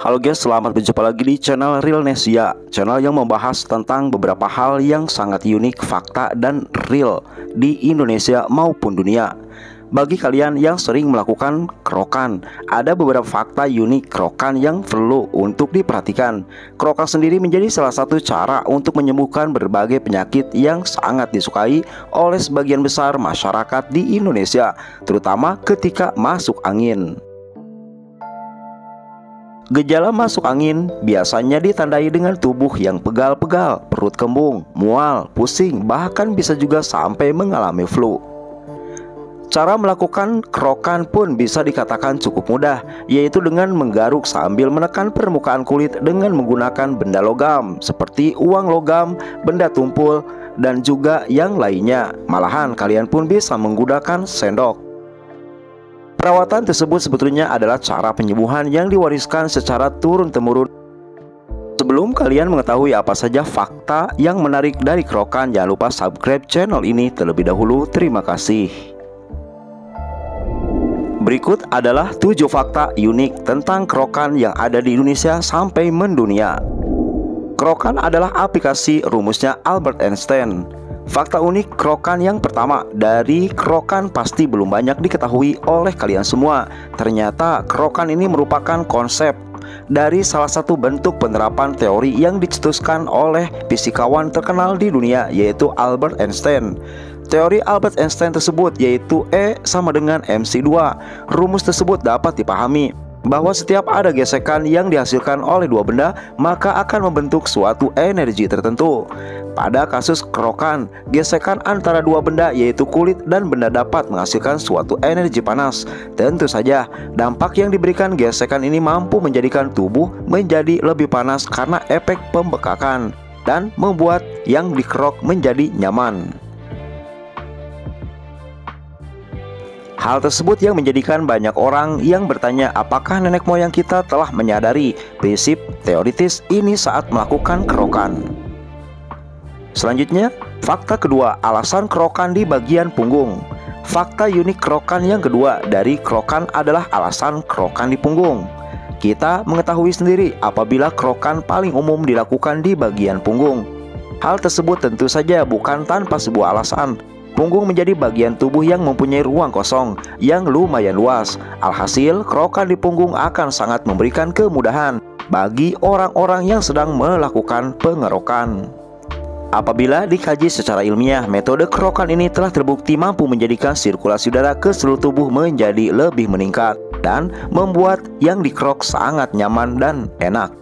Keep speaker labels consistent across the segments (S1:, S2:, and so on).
S1: Halo guys, selamat berjumpa lagi di channel Realnesia, channel yang membahas tentang beberapa hal yang sangat unik, fakta, dan real di Indonesia maupun dunia. Bagi kalian yang sering melakukan kerokan, ada beberapa fakta unik kerokan yang perlu untuk diperhatikan. Kerokan sendiri menjadi salah satu cara untuk menyembuhkan berbagai penyakit yang sangat disukai oleh sebagian besar masyarakat di Indonesia, terutama ketika masuk angin. Gejala masuk angin biasanya ditandai dengan tubuh yang pegal-pegal, perut kembung, mual, pusing, bahkan bisa juga sampai mengalami flu. Cara melakukan kerokan pun bisa dikatakan cukup mudah, yaitu dengan menggaruk sambil menekan permukaan kulit dengan menggunakan benda logam seperti uang logam, benda tumpul, dan juga yang lainnya. Malahan kalian pun bisa menggunakan sendok. Perawatan tersebut sebetulnya adalah cara penyembuhan yang diwariskan secara turun-temurun. Sebelum kalian mengetahui apa saja fakta yang menarik dari kerokan, jangan lupa subscribe channel ini terlebih dahulu. Terima kasih. Berikut adalah 7 fakta unik tentang kerokan yang ada di Indonesia sampai mendunia. Kerokan adalah aplikasi rumusnya Albert Einstein. Fakta unik kerokan yang pertama, dari kerokan pasti belum banyak diketahui oleh kalian semua. Ternyata kerokan ini merupakan konsep dari salah satu bentuk penerapan teori yang dicetuskan oleh fisikawan terkenal di dunia, yaitu Albert Einstein. Teori Albert Einstein tersebut yaitu E sama dengan MC2. Rumus tersebut dapat dipahami bahwa setiap ada gesekan yang dihasilkan oleh dua benda, maka akan membentuk suatu energi tertentu. Pada kasus kerokan, gesekan antara dua benda yaitu kulit dan benda dapat menghasilkan suatu energi panas. Tentu saja, dampak yang diberikan gesekan ini mampu menjadikan tubuh menjadi lebih panas karena efek pembekakan dan membuat yang dikerok menjadi nyaman. Hal tersebut yang menjadikan banyak orang yang bertanya apakah nenek moyang kita telah menyadari prinsip teoritis ini saat melakukan kerokan. Selanjutnya, fakta kedua, alasan kerokan di bagian punggung. Fakta unik kerokan yang kedua dari kerokan adalah alasan kerokan di punggung. Kita mengetahui sendiri apabila kerokan paling umum dilakukan di bagian punggung. Hal tersebut tentu saja bukan tanpa sebuah alasan. Punggung menjadi bagian tubuh yang mempunyai ruang kosong yang lumayan luas. Alhasil, kerokan di punggung akan sangat memberikan kemudahan bagi orang-orang yang sedang melakukan pengerokan. Apabila dikaji secara ilmiah, metode kerokan ini telah terbukti mampu menjadikan sirkulasi udara ke seluruh tubuh menjadi lebih meningkat dan membuat yang dikerok sangat nyaman dan enak.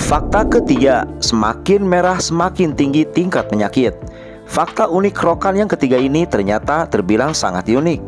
S1: Fakta ketiga, semakin merah semakin tinggi tingkat penyakit. Fakta unik kerokan yang ketiga ini ternyata terbilang sangat unik.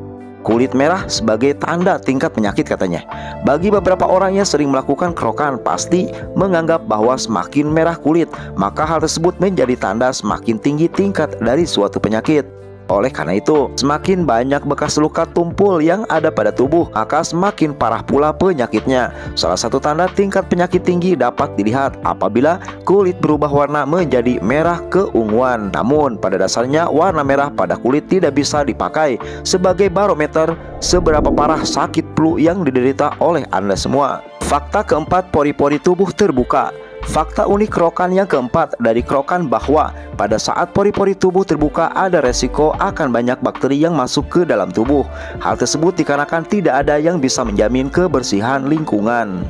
S1: Kulit merah sebagai tanda tingkat penyakit katanya. Bagi beberapa orang yang sering melakukan kerokan pasti menganggap bahwa semakin merah kulit, maka hal tersebut menjadi tanda semakin tinggi tingkat dari suatu penyakit. Oleh karena itu, semakin banyak bekas luka tumpul yang ada pada tubuh, maka semakin parah pula penyakitnya. Salah satu tanda tingkat penyakit tinggi dapat dilihat apabila kulit berubah warna menjadi merah keunguan. Namun, pada dasarnya warna merah pada kulit tidak bisa dipakai sebagai barometer seberapa parah sakit flu yang diderita oleh Anda semua. Fakta keempat, pori-pori tubuh terbuka. Fakta unik kerokan yang keempat dari kerokan bahwa pada saat pori-pori tubuh terbuka ada resiko akan banyak bakteri yang masuk ke dalam tubuh. Hal tersebut dikarenakan tidak ada yang bisa menjamin kebersihan lingkungan.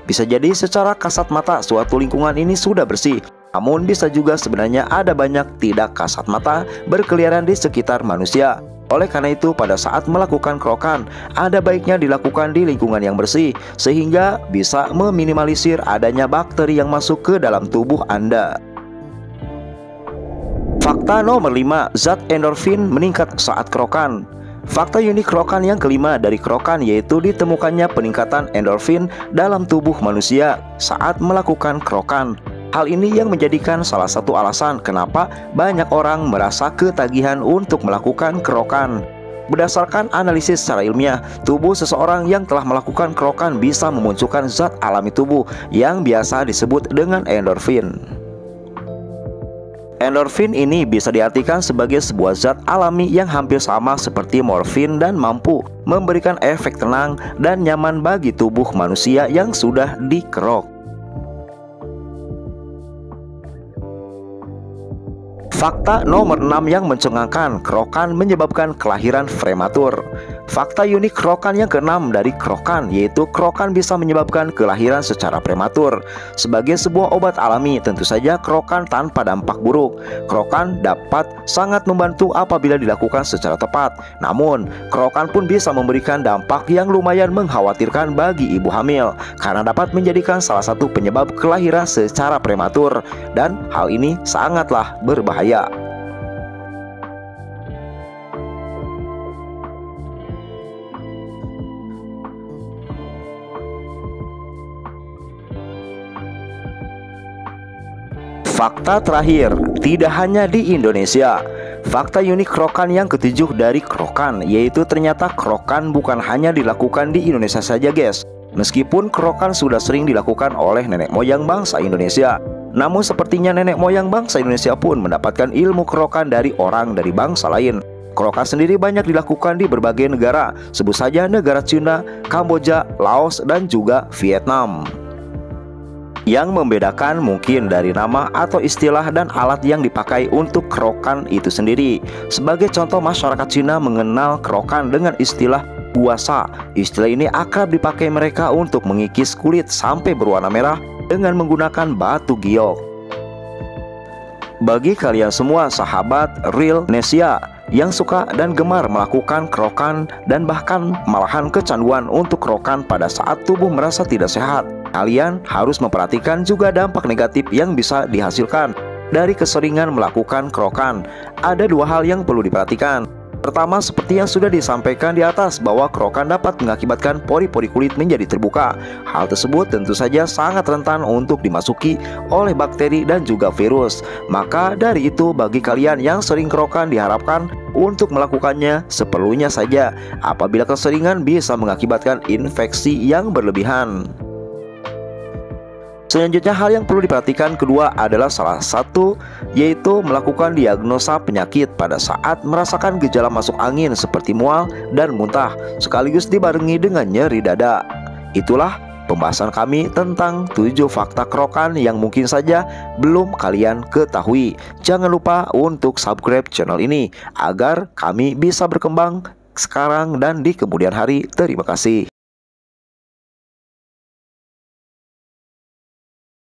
S1: Bisa jadi secara kasat mata suatu lingkungan ini sudah bersih, namun bisa juga sebenarnya ada banyak tidak kasat mata berkeliaran di sekitar manusia. Oleh karena itu, pada saat melakukan kerokan, ada baiknya dilakukan di lingkungan yang bersih, sehingga bisa meminimalisir adanya bakteri yang masuk ke dalam tubuh Anda. Fakta nomor 5, zat endorfin meningkat saat kerokan. Fakta unik kerokan yang kelima dari kerokan yaitu ditemukannya peningkatan endorfin dalam tubuh manusia saat melakukan kerokan. Hal ini yang menjadikan salah satu alasan kenapa banyak orang merasa ketagihan untuk melakukan kerokan. Berdasarkan analisis secara ilmiah, tubuh seseorang yang telah melakukan kerokan bisa memunculkan zat alami tubuh yang biasa disebut dengan endorfin. Endorfin ini bisa diartikan sebagai sebuah zat alami yang hampir sama seperti morfin dan mampu memberikan efek tenang dan nyaman bagi tubuh manusia yang sudah dikerok. Fakta nomor 6 yang mencengangkan, kerokan menyebabkan kelahiran prematur. Fakta unik kerokan yang keenam dari kerokan yaitu kerokan bisa menyebabkan kelahiran secara prematur. Sebagai sebuah obat alami, tentu saja kerokan tanpa dampak buruk. Kerokan dapat sangat membantu apabila dilakukan secara tepat. Namun, kerokan pun bisa memberikan dampak yang lumayan mengkhawatirkan bagi ibu hamil karena dapat menjadikan salah satu penyebab kelahiran secara prematur, dan hal ini sangatlah berbahaya. Fakta terakhir, tidak hanya di Indonesia. Fakta unik kerokan yang ketujuh dari kerokan, yaitu ternyata kerokan bukan hanya dilakukan di Indonesia saja guys. Meskipun kerokan sudah sering dilakukan oleh nenek moyang bangsa Indonesia, namun sepertinya nenek moyang bangsa Indonesia pun mendapatkan ilmu kerokan dari orang dari bangsa lain. Kerokan sendiri banyak dilakukan di berbagai negara, sebut saja negara Cina, Kamboja, Laos, dan juga Vietnam. Yang membedakan mungkin dari nama atau istilah dan alat yang dipakai untuk kerokan itu sendiri. Sebagai contoh, masyarakat Cina mengenal kerokan dengan istilah guasa. Istilah ini akrab dipakai mereka untuk mengikis kulit sampai berwarna merah dengan menggunakan batu giok. Bagi kalian semua sahabat Real Nesia yang suka dan gemar melakukan kerokan dan bahkan malahan kecanduan untuk kerokan pada saat tubuh merasa tidak sehat, kalian harus memperhatikan juga dampak negatif yang bisa dihasilkan dari keseringan melakukan kerokan. Ada dua hal yang perlu diperhatikan. Pertama, seperti yang sudah disampaikan di atas bahwa kerokan dapat mengakibatkan pori-pori kulit menjadi terbuka. Hal tersebut tentu saja sangat rentan untuk dimasuki oleh bakteri dan juga virus. Maka dari itu, bagi kalian yang sering kerokan diharapkan untuk melakukannya seperlunya saja. Apabila keseringan bisa mengakibatkan infeksi yang berlebihan. Selanjutnya, hal yang perlu diperhatikan kedua adalah salah satu, yaitu melakukan diagnosa penyakit pada saat merasakan gejala masuk angin seperti mual dan muntah, sekaligus dibarengi dengan nyeri dada. Itulah pembahasan kami tentang 7 fakta kerokan yang mungkin saja belum kalian ketahui. Jangan lupa untuk subscribe channel ini agar kami bisa berkembang sekarang dan di kemudian hari. Terima kasih.